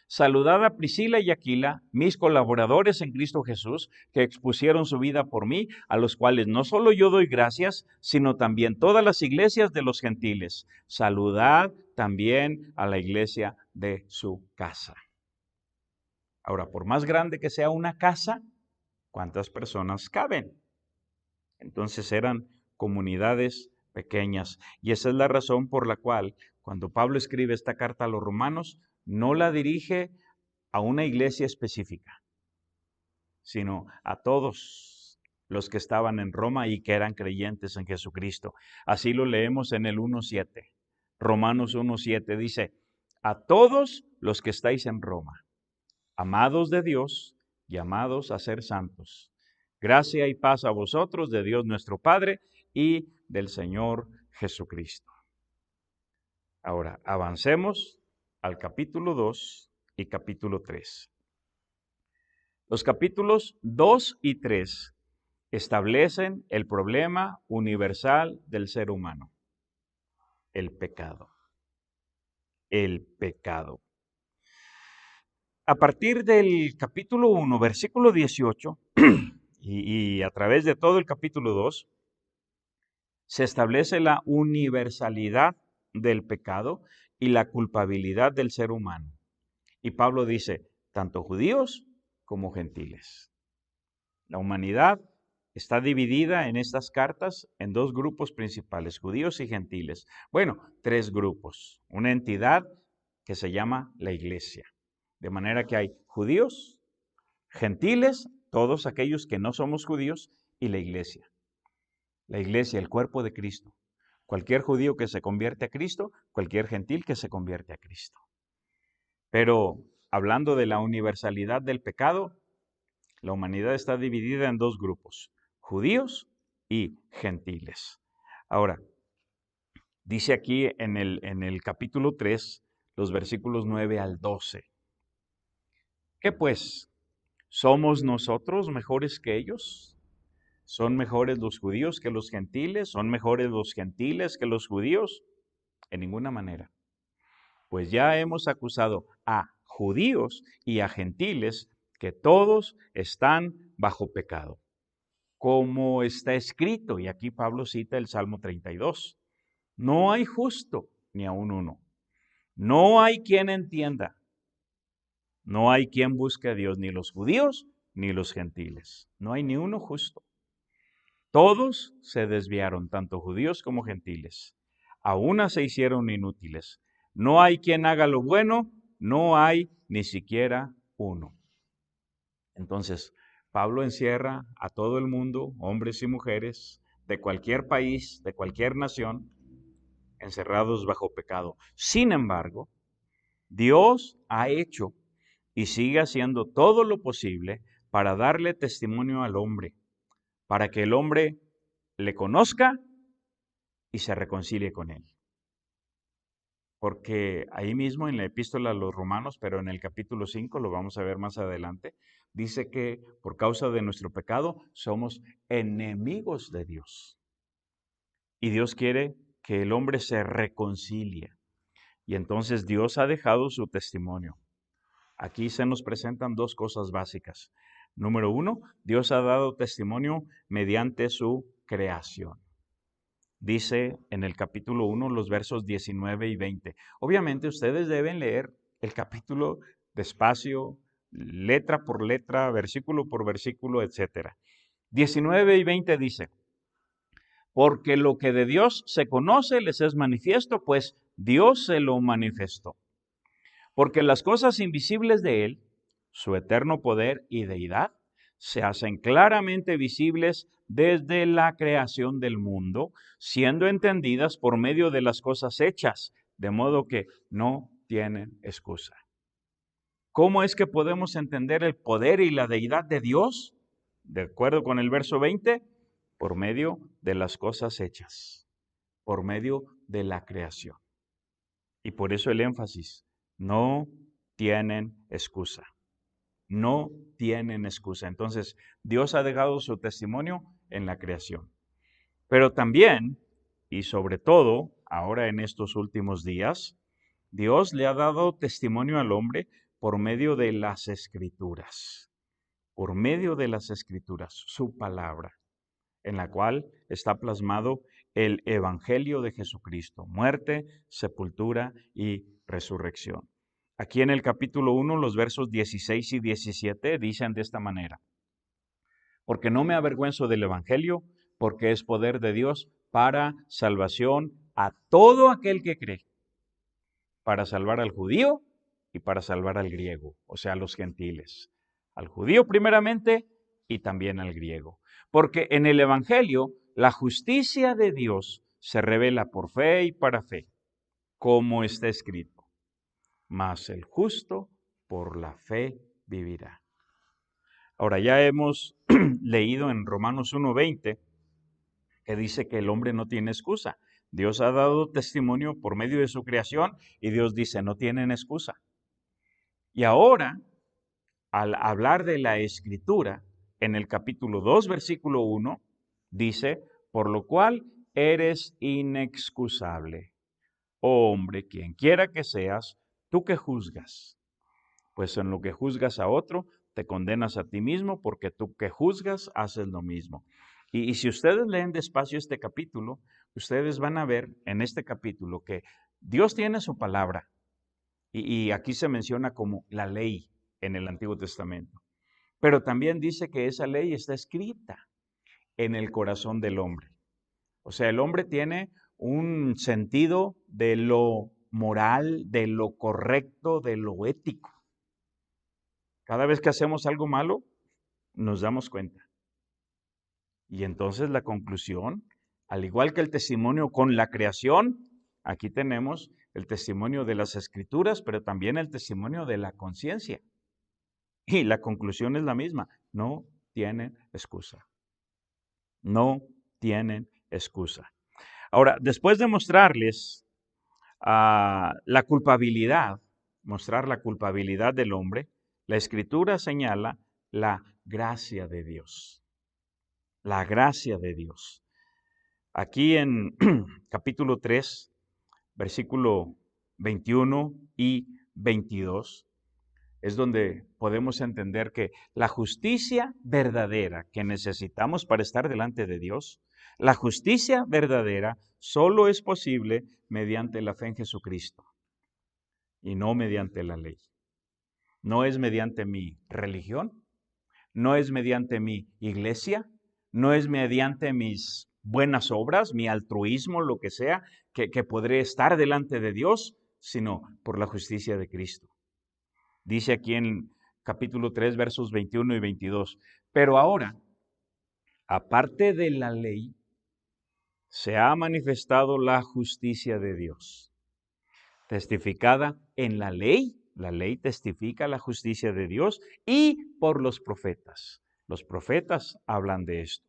saludad a Priscila y Aquila, mis colaboradores en Cristo Jesús, que expusieron su vida por mí, a los cuales no solo yo doy gracias, sino también todas las iglesias de los gentiles. Saludad también a la iglesia de su casa. Ahora, por más grande que sea una casa, ¿cuántas personas caben? Entonces eran comunidades pequeñas. Y esa es la razón por la cual, cuando Pablo escribe esta carta a los romanos, no la dirige a una iglesia específica, sino a todos los que estaban en Roma y que eran creyentes en Jesucristo. Así lo leemos en el 1:7. Romanos 1:7 dice: a todos los que estáis en Roma, amados de Dios, llamados a ser santos. Gracia y paz a vosotros, de Dios nuestro Padre y del Señor Jesucristo. Ahora, avancemos al capítulo 2 y capítulo 3. Los capítulos 2 y 3 establecen el problema universal del ser humano: el pecado. El pecado. A partir del capítulo 1, versículo 18, y a través de todo el capítulo 2, se establece la universalidad del pecado y la culpabilidad del ser humano. Y Pablo dice, tanto judíos como gentiles. La humanidad está dividida en estas cartas en dos grupos principales, judíos y gentiles. Bueno, tres grupos, una entidad que se llama la iglesia. De manera que hay judíos, gentiles, todos aquellos que no somos judíos, y la iglesia. La iglesia, el cuerpo de Cristo. Cualquier judío que se convierte a Cristo, cualquier gentil que se convierte a Cristo. Pero hablando de la universalidad del pecado, la humanidad está dividida en dos grupos, judíos y gentiles. Ahora, dice aquí en el capítulo 3, los versículos 9 al 12. ¿Qué pues? ¿Somos nosotros mejores que ellos? ¿Son mejores los judíos que los gentiles? ¿Son mejores los gentiles que los judíos? En ninguna manera. Pues ya hemos acusado a judíos y a gentiles que todos están bajo pecado. Como está escrito, y aquí Pablo cita el Salmo 32, no hay justo ni aun uno. No hay quien entienda. No hay quien busque a Dios, ni los judíos ni los gentiles. No hay ni uno justo. Todos se desviaron, tanto judíos como gentiles. A una se hicieron inútiles. No hay quien haga lo bueno, no hay ni siquiera uno. Entonces, Pablo encierra a todo el mundo, hombres y mujeres, de cualquier país, de cualquier nación, encerrados bajo pecado. Sin embargo, Dios ha hecho y sigue haciendo todo lo posible para darle testimonio al hombre, para que el hombre le conozca y se reconcilie con él. Porque ahí mismo en la epístola a los Romanos, pero en el capítulo 5, lo vamos a ver más adelante, dice que por causa de nuestro pecado somos enemigos de Dios. Y Dios quiere que el hombre se reconcilie. Y entonces Dios ha dejado su testimonio. Aquí se nos presentan dos cosas básicas. Número uno, Dios ha dado testimonio mediante su creación. Dice en el capítulo 1 los versos 19 y 20. Obviamente ustedes deben leer el capítulo despacio, letra por letra, versículo por versículo, etc. 19 y 20 dice, porque lo que de Dios se conoce les es manifiesto, pues Dios se lo manifestó. Porque las cosas invisibles de Él, su eterno poder y deidad, se hacen claramente visibles desde la creación del mundo, siendo entendidas por medio de las cosas hechas, de modo que no tienen excusa. ¿Cómo es que podemos entender el poder y la deidad de Dios? De acuerdo con el verso 20, por medio de las cosas hechas, por medio de la creación. Y por eso el énfasis, no tienen excusa. No tienen excusa. Entonces, Dios ha dejado su testimonio en la creación. Pero también, y sobre todo, ahora en estos últimos días, Dios le ha dado testimonio al hombre por medio de las Escrituras, por medio de las Escrituras, su palabra, en la cual está plasmado el Evangelio de Jesucristo, muerte, sepultura y resurrección. Aquí en el capítulo 1, los versos 16 y 17 dicen de esta manera: porque no me avergüenzo del Evangelio, porque es poder de Dios para salvación a todo aquel que cree, para salvar al judío y para salvar al griego, o sea, a los gentiles. Al judío primeramente y también al griego. Porque en el Evangelio la justicia de Dios se revela por fe y para fe, como está escrito: mas el justo por la fe vivirá. Ahora, ya hemos leído en Romanos 1:20 que dice que el hombre no tiene excusa. Dios ha dado testimonio por medio de su creación y Dios dice, no tienen excusa. Y ahora, al hablar de la Escritura, en el capítulo 2, versículo 1, dice, por lo cual eres inexcusable, oh hombre, quien quiera que seas, tú que juzgas. Pues en lo que juzgas a otro, te condenas a ti mismo, porque tú que juzgas haces lo mismo. Y si ustedes leen despacio este capítulo, ustedes van a ver en este capítulo que Dios tiene su palabra. Y aquí se menciona como la ley en el Antiguo Testamento. Pero también dice que esa ley está escrita en el corazón del hombre. O sea, el hombre tiene un sentido de lo moral, de lo correcto, de lo ético. Cada vez que hacemos algo malo, nos damos cuenta. Y entonces la conclusión, al igual que el testimonio con la creación, aquí tenemos el testimonio de las Escrituras, pero también el testimonio de la conciencia. Y la conclusión es la misma, no tienen excusa. No tienen excusa. Ahora, después de mostrarles la culpabilidad, mostrar la culpabilidad del hombre, la Escritura señala la gracia de Dios. La gracia de Dios. Aquí en capítulo 3, versículo 21 y 22, es donde podemos entender que la justicia verdadera que necesitamos para estar delante de Dios, la justicia verdadera solo es posible mediante la fe en Jesucristo y no mediante la ley. No es mediante mi religión, no es mediante mi iglesia, no es mediante mis buenas obras, mi altruismo, lo que sea, que podré estar delante de Dios, sino por la justicia de Cristo. Dice aquí en capítulo 3, versos 21 y 22, pero ahora, aparte de la ley, se ha manifestado la justicia de Dios, testificada en la ley testifica la justicia de Dios y por los profetas. Los profetas hablan de esto.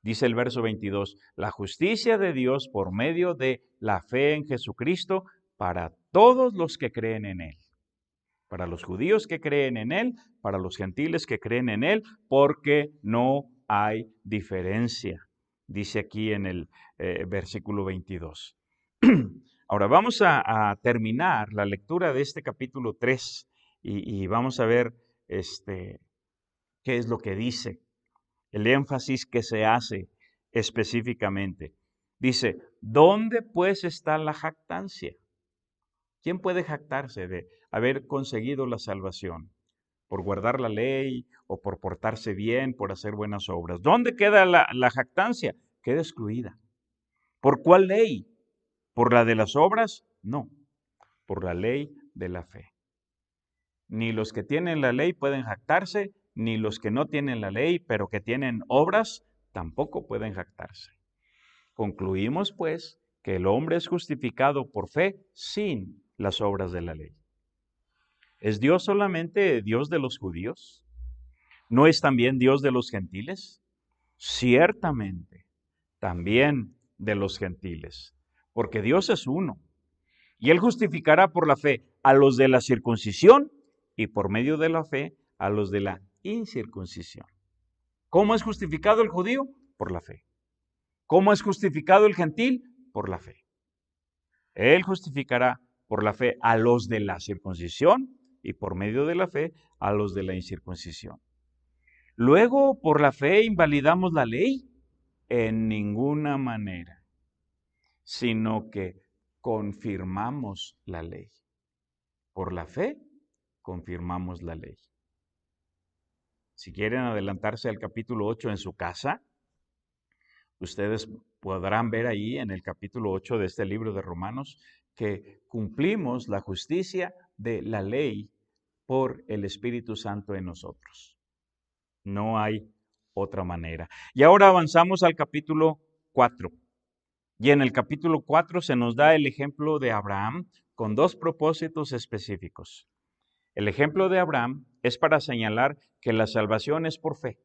Dice el verso 22, la justicia de Dios por medio de la fe en Jesucristo para todos los que creen en Él. Para los judíos que creen en Él, para los gentiles que creen en Él, porque no hay diferencia. Dice aquí en el versículo 22. Ahora vamos a terminar la lectura de este capítulo 3 y vamos a ver qué es lo que dice, el énfasis que se hace específicamente. Dice, ¿dónde pues está la jactancia? ¿Quién puede jactarse de haber conseguido la salvación? ¿Por guardar la ley o por portarse bien, por hacer buenas obras? ¿Dónde queda la jactancia? Queda excluida. ¿Por cuál ley? ¿Por la de las obras? No, por la ley de la fe. Ni los que tienen la ley pueden jactarse, ni los que no tienen la ley, pero que tienen obras, tampoco pueden jactarse. Concluimos, pues, que el hombre es justificado por fe sin las obras de la ley. ¿Es Dios solamente Dios de los judíos? ¿No es también Dios de los gentiles? Ciertamente, también de los gentiles, porque Dios es uno. Y Él justificará por la fe a los de la circuncisión y por medio de la fe a los de la incircuncisión. ¿Cómo es justificado el judío? Por la fe. ¿Cómo es justificado el gentil? Por la fe. Él justificará por la fe a los de la circuncisión y por medio de la fe a los de la incircuncisión. Luego, por la fe invalidamos la ley en ninguna manera, sino que confirmamos la ley. Por la fe confirmamos la ley. Si quieren adelantarse al capítulo 8 en su casa, ustedes podrán ver ahí en el capítulo 8 de este libro de Romanos que cumplimos la justicia de la ley por el Espíritu Santo en nosotros. No hay otra manera. Y ahora avanzamos al capítulo 4. Y en el capítulo 4 se nos da el ejemplo de Abraham con dos propósitos específicos. El ejemplo de Abraham es para señalar que la salvación es por fe,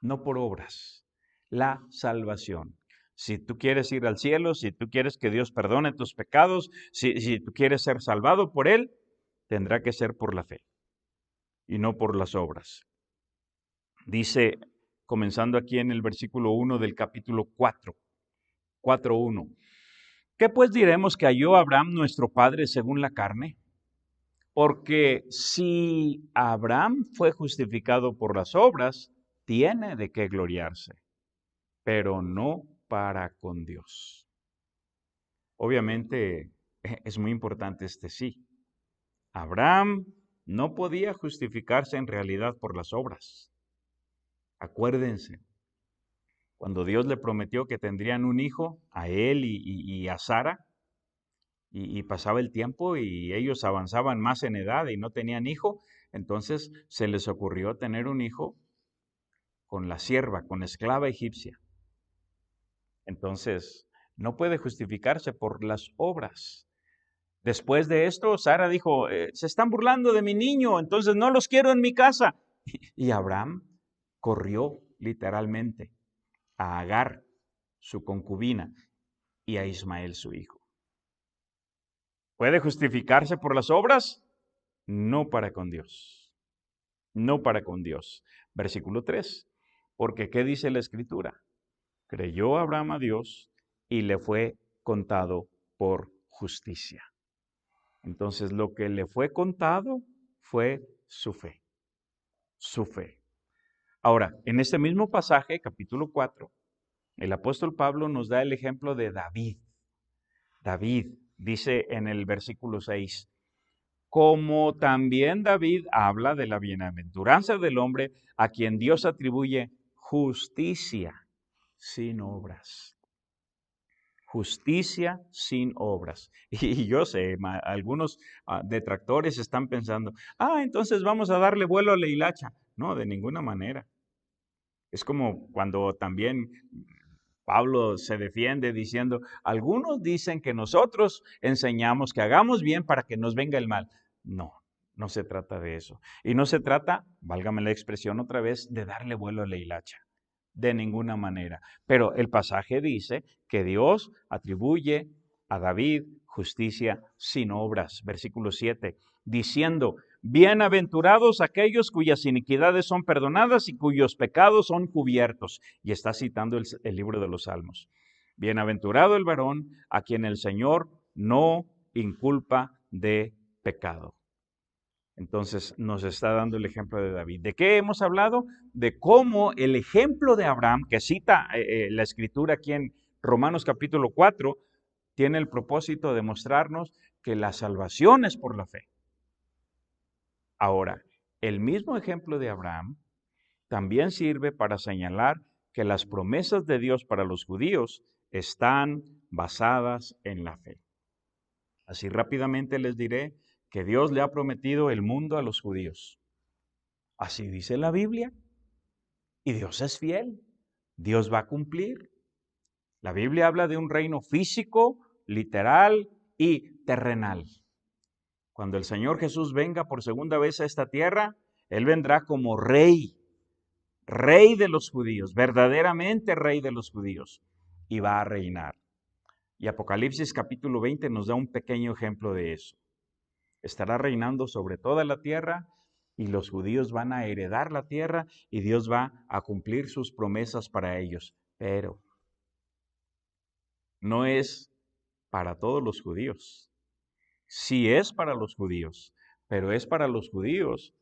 no por obras. La salvación. Si tú quieres ir al cielo, si tú quieres que Dios perdone tus pecados, si tú quieres ser salvado por Él, tendrá que ser por la fe y no por las obras. Dice, comenzando aquí en el versículo 1 del capítulo 4:1. ¿Qué pues diremos que halló Abraham nuestro padre según la carne? Porque si Abraham fue justificado por las obras, tiene de qué gloriarse, pero no para con Dios. Obviamente es muy importante este sí. Abraham no podía justificarse en realidad por las obras. Acuérdense, cuando Dios le prometió que tendrían un hijo, a él y a Sara, y pasaba el tiempo y ellos avanzaban más en edad y no tenían hijo, entonces se les ocurrió tener un hijo con la sierva, con la esclava egipcia. Entonces, no puede justificarse por las obras. Después de esto, Sara dijo, se están burlando de mi niño, entonces no los quiero en mi casa. Y Abraham corrió literalmente a Agar, su concubina, y a Ismael, su hijo. ¿Puede justificarse por las obras? No para con Dios. No para con Dios. Versículo 3. Porque ¿qué dice la Escritura? Creyó Abraham a Dios y le fue contado por justicia. Entonces lo que le fue contado fue su fe. Su fe. Ahora, en este mismo pasaje, capítulo 4, el apóstol Pablo nos da el ejemplo de David. David dice en el versículo 6, como también David habla de la bienaventuranza del hombre a quien Dios atribuye justicia sin obras. Justicia sin obras. Y yo sé, algunos detractores están pensando, entonces vamos a darle vuelo a la hilacha. No, de ninguna manera. Es como cuando también Pablo se defiende diciendo, algunos dicen que nosotros enseñamos que hagamos bien para que nos venga el mal. No, no se trata de eso. Y no se trata, válgame la expresión otra vez, de darle vuelo a la hilacha. De ninguna manera. Pero el pasaje dice que Dios atribuye a David justicia sin obras. Versículo 7, diciendo, bienaventurados aquellos cuyas iniquidades son perdonadas y cuyos pecados son cubiertos. Y está citando el libro de los Salmos. Bienaventurado el varón a quien el Señor no inculpa de pecado. Entonces nos está dando el ejemplo de David. ¿De qué hemos hablado? De cómo el ejemplo de Abraham, que cita la Escritura aquí en Romanos capítulo 4, tiene el propósito de mostrarnos que la salvación es por la fe. Ahora, el mismo ejemplo de Abraham también sirve para señalar que las promesas de Dios para los judíos están basadas en la fe. Así rápidamente les diré que Dios le ha prometido el mundo a los judíos. Así dice la Biblia. Y Dios es fiel. Dios va a cumplir. La Biblia habla de un reino físico, literal y terrenal. Cuando el Señor Jesús venga por segunda vez a esta tierra, Él vendrá como rey, rey de los judíos, verdaderamente rey de los judíos, y va a reinar. Y Apocalipsis capítulo 20 nos da un pequeño ejemplo de eso. Estará reinando sobre toda la tierra y los judíos van a heredar la tierra y Dios va a cumplir sus promesas para ellos. Pero no es para todos los judíos. Sí es para los judíos, pero es para los judíos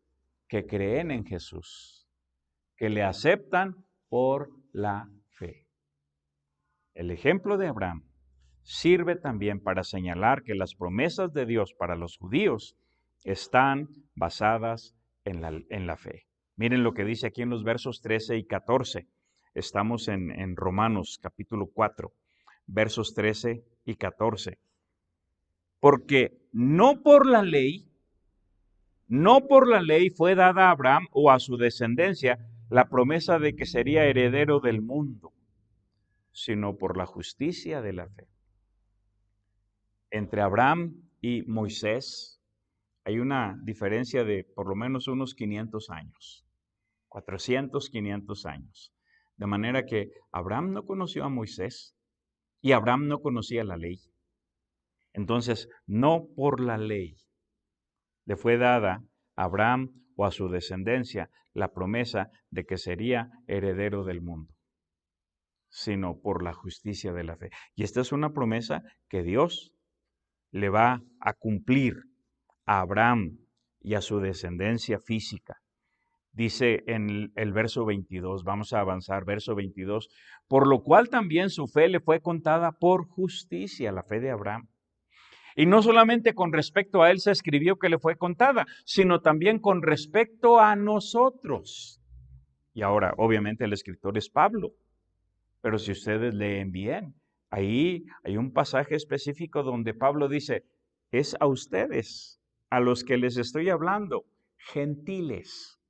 que creen en Jesús, que le aceptan por la fe. El ejemplo de Abraham sirve también para señalar que las promesas de Dios para los judíos están basadas en la fe. Miren lo que dice aquí en los versos 13 y 14. Estamos en Romanos capítulo 4, versos 13 y 14. Porque no por la ley fue dada a Abraham o a su descendencia la promesa de que sería heredero del mundo, sino por la justicia de la fe. Entre Abraham y Moisés hay una diferencia de por lo menos unos 500 años, 400, 500 años. De manera que Abraham no conoció a Moisés y Abraham no conocía la ley. Entonces, no por la ley le fue dada a Abraham o a su descendencia la promesa de que sería heredero del mundo, sino por la justicia de la fe. Y esta es una promesa que Dios le va a cumplir a Abraham y a su descendencia física. Dice en el verso 22, vamos a avanzar, verso 22, por lo cual también su fe le fue contada por justicia, la fe de Abraham. Y no solamente con respecto a él se escribió que le fue contada, sino también con respecto a nosotros. Y ahora, obviamente, el escritor es Pablo, pero si ustedes leen bien, ahí hay un pasaje específico donde Pablo dice, es a ustedes, a los que les estoy hablando, gentiles.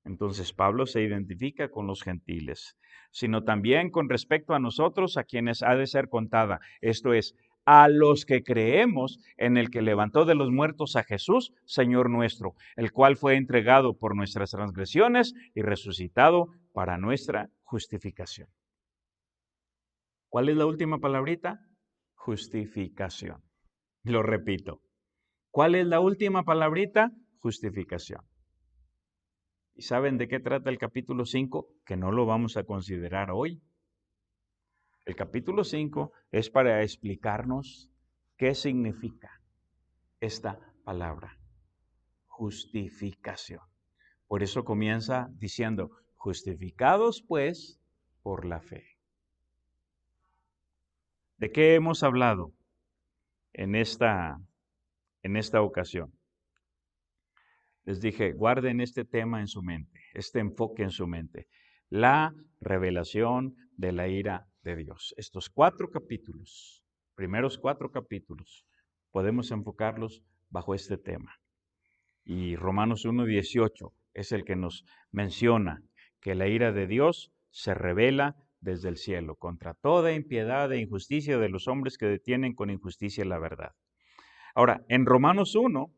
Entonces Pablo se identifica con los gentiles, sino también con respecto a nosotros, a quienes ha de ser contada. Esto es, a los que creemos en el que levantó de los muertos a Jesús, Señor nuestro, el cual fue entregado por nuestras transgresiones y resucitado para nuestra justificación. ¿Cuál es la última palabrita? Justificación. Lo repito. ¿Cuál es la última palabrita? Justificación. ¿Y saben de qué trata el capítulo 5? Que no lo vamos a considerar hoy. El capítulo 5 es para explicarnos qué significa esta palabra, justificación. Por eso comienza diciendo, justificados pues por la fe. ¿De qué hemos hablado en esta ocasión? Les dije, guarden este tema en su mente, este enfoque en su mente. La revelación de la ira de Dios. Estos 4 capítulos, primeros 4 capítulos, podemos enfocarlos bajo este tema. Y Romanos 1:18 es el que nos menciona que la ira de Dios se revela desde el cielo contra toda impiedad e injusticia de los hombres que detienen con injusticia la verdad. Ahora, en Romanos 1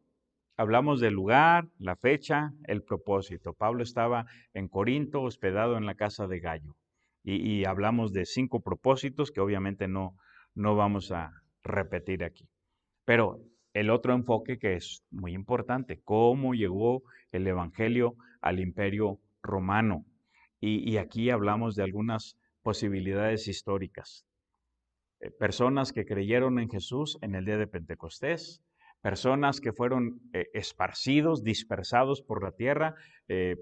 hablamos del lugar, la fecha, el propósito. Pablo estaba en Corinto, hospedado en la casa de Gallo. Y hablamos de 5 propósitos que obviamente no vamos a repetir aquí. Pero el otro enfoque que es muy importante, cómo llegó el Evangelio al Imperio Romano. Y aquí hablamos de algunas posibilidades históricas. Personas que creyeron en Jesús en el día de Pentecostés, personas que fueron esparcidos, dispersados por la tierra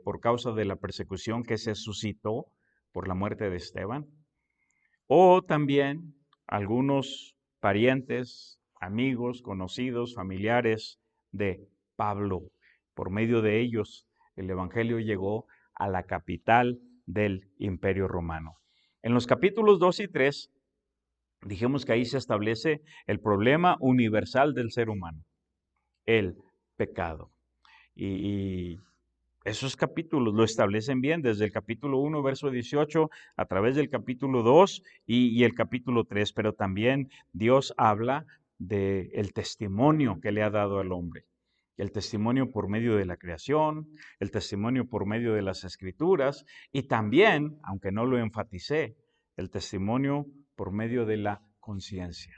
por causa de la persecución que se suscitó por la muerte de Esteban, o también algunos parientes, amigos, conocidos, familiares de Pablo. Por medio de ellos, el Evangelio llegó a la capital del Imperio Romano. En los capítulos 2 y 3, dijimos que ahí se establece el problema universal del ser humano, el pecado. Y esos capítulos lo establecen bien desde el capítulo 1, verso 18, a través del capítulo 2 y el capítulo 3, pero también Dios habla del testimonio que le ha dado al hombre. El testimonio por medio de la creación, el testimonio por medio de las escrituras y también, aunque no lo enfaticé, el testimonio por medio de la conciencia.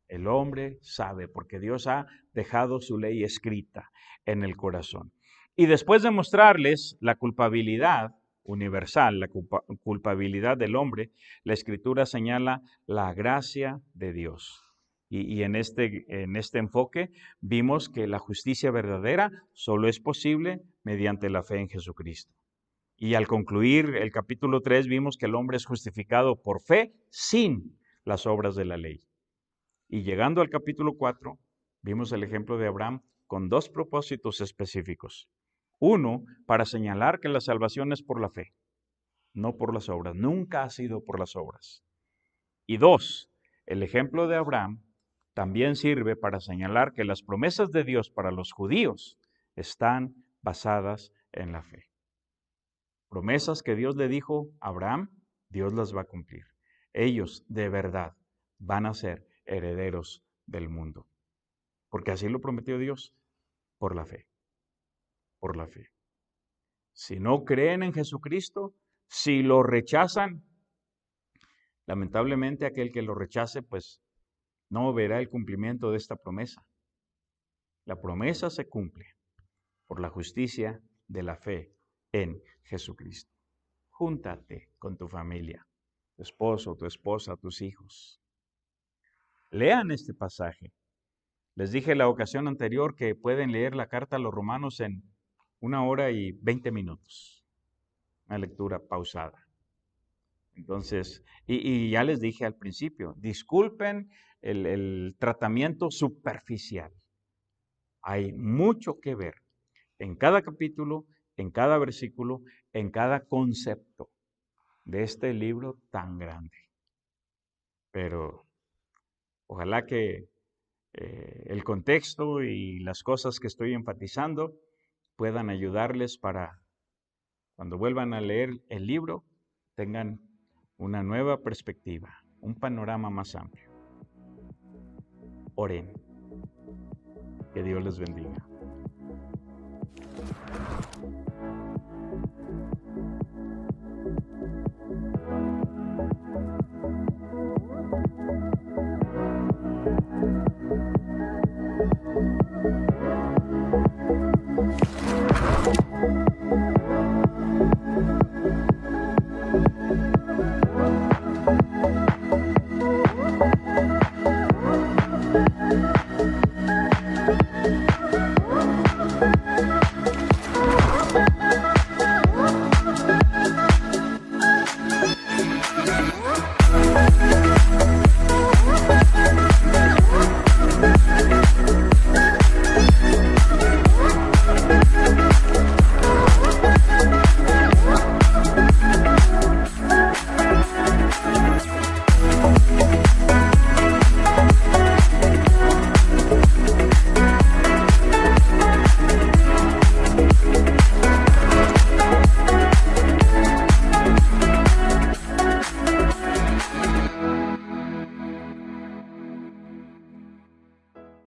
El hombre sabe porque Dios ha dejado su ley escrita en el corazón. Y después de mostrarles la culpabilidad universal, la culpabilidad del hombre, la Escritura señala la gracia de Dios. Y en este enfoque vimos que la justicia verdadera solo es posible mediante la fe en Jesucristo. Y al concluir el capítulo 3 vimos que el hombre es justificado por fe sin las obras de la ley. Y llegando al capítulo 4, vimos el ejemplo de Abraham con dos propósitos específicos. Uno, para señalar que la salvación es por la fe, no por las obras. Nunca ha sido por las obras. Y dos, el ejemplo de Abraham también sirve para señalar que las promesas de Dios para los judíos están basadas en la fe. Promesas que Dios le dijo a Abraham, Dios las va a cumplir. Ellos de verdad van a ser herederos del mundo. Porque así lo prometió Dios, por la fe. Por la fe. Si no creen en Jesucristo, si lo rechazan, lamentablemente aquel que lo rechace, pues no verá el cumplimiento de esta promesa. La promesa se cumple por la justicia de la fe en Jesucristo. Júntate con tu familia, tu esposo, tu esposa, tus hijos. Lean este pasaje. Les dije la ocasión anterior que pueden leer la carta a los romanos en 1 hora y 20 minutos. Una lectura pausada. Entonces, y ya les dije al principio, disculpen el tratamiento superficial. Hay mucho que ver en cada capítulo, en cada versículo, en cada concepto de este libro tan grande. Pero ojalá que el contexto y las cosas que estoy enfatizando puedan ayudarles para cuando vuelvan a leer el libro tengan una nueva perspectiva, un panorama más amplio. Oren. Que Dios les bendiga.